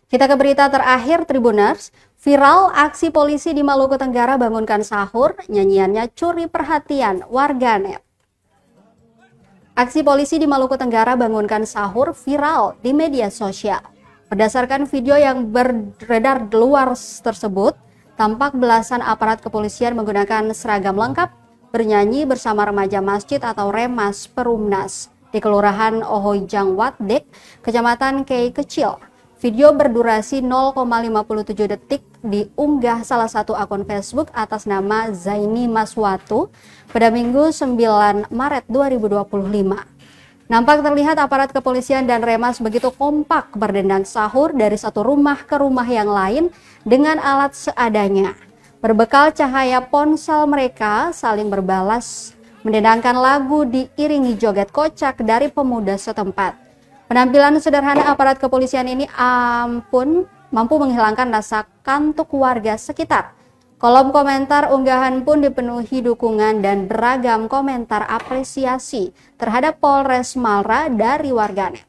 Kita ke berita terakhir, Tribuners. Viral aksi polisi di Maluku Tenggara bangunkan sahur, nyanyiannya curi perhatian warganet. Aksi polisi di Maluku Tenggara bangunkan sahur viral di media sosial. Berdasarkan video yang beredar luar tersebut, tampak belasan aparat kepolisian menggunakan seragam lengkap bernyanyi bersama remaja masjid atau Remas Perumnas di Kelurahan Ohojang Watdek, Kecamatan Kei Kecil. Video berdurasi 0,57 detik diunggah salah satu akun Facebook atas nama Zaini Maswatu pada Minggu 9 Maret 2025. Nampak terlihat aparat kepolisian dan Remas begitu kompak berdendang sahur dari satu rumah ke rumah yang lain dengan alat seadanya. Berbekal cahaya ponsel mereka saling berbalas, mendendangkan lagu diiringi joget kocak dari pemuda setempat. Penampilan sederhana aparat kepolisian ini mampu menghilangkan rasa kantuk warga sekitar. Kolom komentar unggahan pun dipenuhi dukungan dan beragam komentar apresiasi terhadap Polres Malra dari warganet.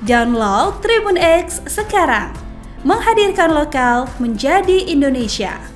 Download Tribun X sekarang, menghadirkan lokal menjadi Indonesia.